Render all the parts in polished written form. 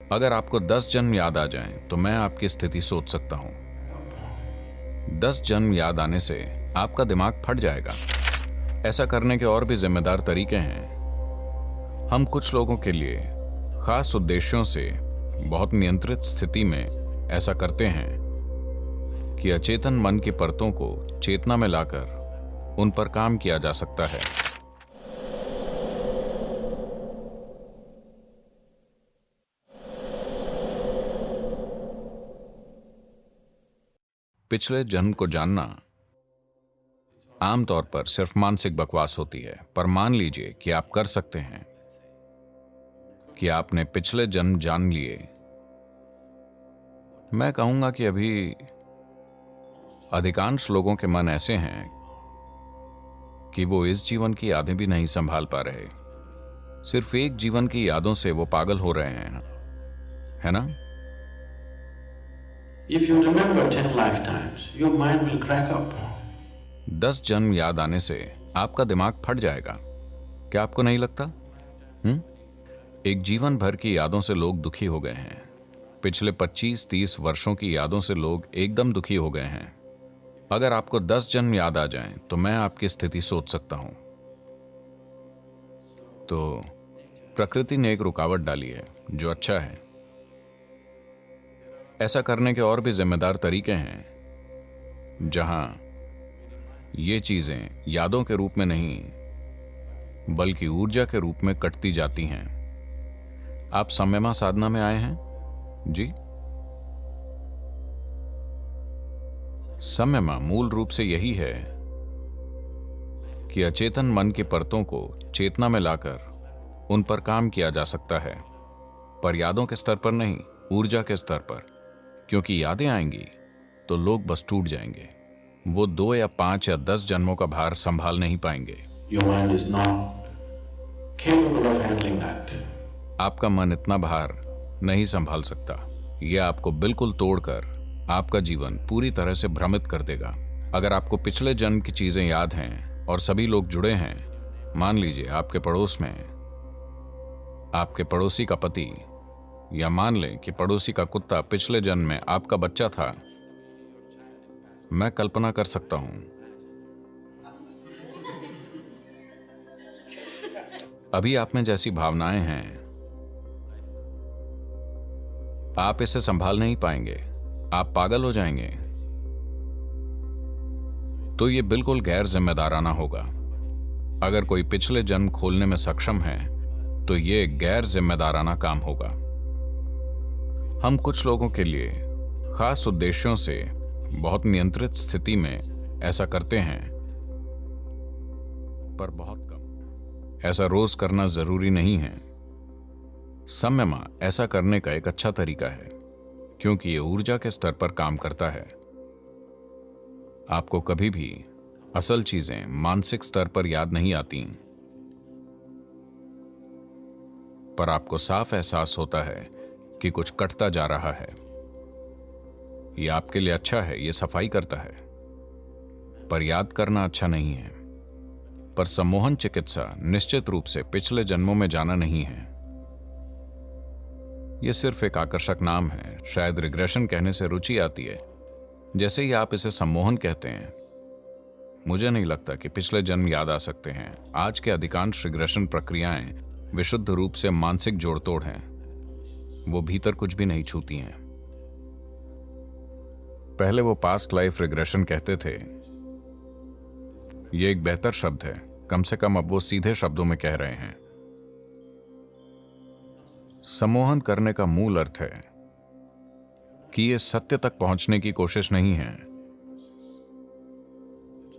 अगर आपको 10 जन्म याद आ जाएं, तो मैं आपकी स्थिति सोच सकता हूं। 10 जन्म याद आने से आपका दिमाग फट जाएगा। ऐसा करने के और भी जिम्मेदार तरीके हैं। हम कुछ लोगों के लिए खास उद्देश्यों से बहुत नियंत्रित स्थिति में ऐसा करते हैं कि अचेतन मन की परतों को चेतना में लाकर उन पर काम किया जा सकता है। पिछले जन्म को जानना आमतौर पर सिर्फ मानसिक बकवास होती है, पर मान लीजिए कि आप कर सकते हैं कि आपने पिछले जन्म जान लिए। मैं कहूंगा कि अभी अधिकांश लोगों के मन ऐसे हैं कि वो इस जीवन की यादें भी नहीं संभाल पा रहे। सिर्फ एक जीवन की यादों से वो पागल हो रहे हैं, है ना? If you remember 10 lifetimes, your mind will crack up. 10 जन्म याद आने से आपका दिमाग फट जाएगा। क्या आपको नहीं लगता? एक जीवन भर की यादों से लोग दुखी हो गए हैं। पिछले 25-30 वर्षों की यादों से लोग एकदम दुखी हो गए हैं। अगर आपको 10 जन्म याद आ जाएं, तो मैं आपकी स्थिति सोच सकता हूं। तो प्रकृति ने एक रुकावट डाली है, जो अच्छा है। ऐसा करने के और भी जिम्मेदार तरीके हैं, जहां ये चीजें यादों के रूप में नहीं बल्कि ऊर्जा के रूप में कटती जाती हैं। आप संयमा साधना में आए हैं जी। संयमा मूल रूप से यही है कि अचेतन मन की परतों को चेतना में लाकर उन पर काम किया जा सकता है, पर यादों के स्तर पर नहीं, ऊर्जा के स्तर पर। क्योंकि यादें आएंगी तो लोग बस टूट जाएंगे। वो 2 या 5 या 10 जन्मों का भार संभाल नहीं पाएंगे। Your mind is not capable of handling that. आपका मन इतना भार नहीं संभाल सकता। यह आपको बिल्कुल तोड़कर आपका जीवन पूरी तरह से भ्रमित कर देगा। अगर आपको पिछले जन्म की चीजें याद हैं और सभी लोग जुड़े हैं, मान लीजिए आपके पड़ोस में आपके पड़ोसी का पति, या मान लें कि पड़ोसी का कुत्ता पिछले जन्म में आपका बच्चा था। मैं कल्पना कर सकता हूं। अभी आप में जैसी भावनाएं हैं, आप इसे संभाल नहीं पाएंगे, आप पागल हो जाएंगे। तो यह बिल्कुल गैर जिम्मेदाराना होगा। अगर कोई पिछले जन्म खोलने में सक्षम है, तो यह गैर जिम्मेदाराना काम होगा। हम कुछ लोगों के लिए खास उद्देश्यों से बहुत नियंत्रित स्थिति में ऐसा करते हैं, पर बहुत कम। ऐसा रोज करना जरूरी नहीं है। संयमा ऐसा करने का एक अच्छा तरीका है, क्योंकि यह ऊर्जा के स्तर पर काम करता है। आपको कभी भी असल चीजें मानसिक स्तर पर याद नहीं आती, पर आपको साफ एहसास होता है कि कुछ कटता जा रहा है। यह आपके लिए अच्छा है, यह सफाई करता है, पर याद करना अच्छा नहीं है। पर सम्मोहन चिकित्सा निश्चित रूप से पिछले जन्मों में जाना नहीं है। यह सिर्फ एक आकर्षक नाम है। शायद रिग्रेशन कहने से रुचि आती है, जैसे ही आप इसे सम्मोहन कहते हैं। मुझे नहीं लगता कि पिछले जन्म याद आ सकते हैं। आज के अधिकांश रिग्रेशन प्रक्रियाएं विशुद्ध रूप से मानसिक जोड़तोड़ हैं। वो भीतर कुछ भी नहीं छूती हैं। पहले वो पास्ट लाइफ रिग्रेशन कहते थे। ये एक बेहतर शब्द है, कम से कम अब वो सीधे शब्दों में कह रहे हैं। सम्मोहन करने का मूल अर्थ है कि ये सत्य तक पहुंचने की कोशिश नहीं है।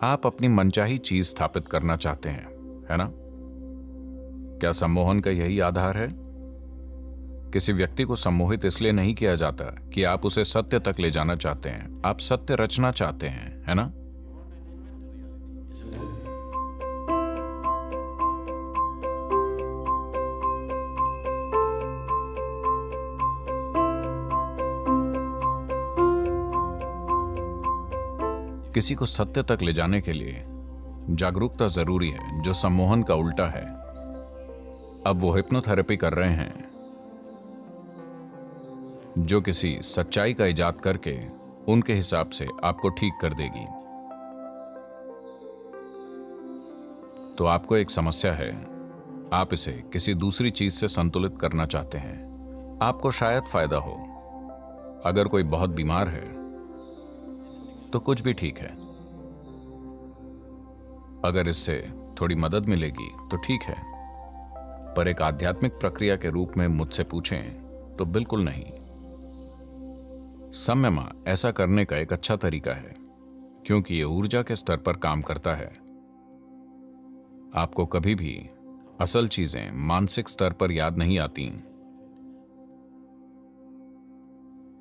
आप अपनी मनचाही चीज स्थापित करना चाहते हैं, है ना? क्या सम्मोहन का यही आधार है? किसी व्यक्ति को सम्मोहित इसलिए नहीं किया जाता कि आप उसे सत्य तक ले जाना चाहते हैं। आप सत्य रचना चाहते हैं, है ना? किसी को सत्य तक ले जाने के लिए जागरूकता जरूरी है, जो सम्मोहन का उल्टा है। अब वो हिप्नोथेरेपी कर रहे हैं जो किसी सच्चाई का इजाद करके उनके हिसाब से आपको ठीक कर देगी। तो आपको एक समस्या है, आप इसे किसी दूसरी चीज से संतुलित करना चाहते हैं, आपको शायद फायदा हो। अगर कोई बहुत बीमार है तो कुछ भी ठीक है, अगर इससे थोड़ी मदद मिलेगी तो ठीक है, पर एक आध्यात्मिक प्रक्रिया के रूप में मुझसे पूछें तो बिल्कुल नहीं। संयमा ऐसा करने का एक अच्छा तरीका है, क्योंकि यह ऊर्जा के स्तर पर काम करता है। आपको कभी भी असल चीजें मानसिक स्तर पर याद नहीं आती,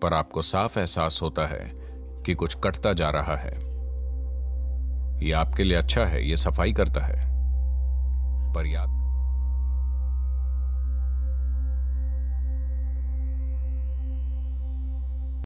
पर आपको साफ एहसास होता है कि कुछ कटता जा रहा है। यह आपके लिए अच्छा है, यह सफाई करता है, पर याद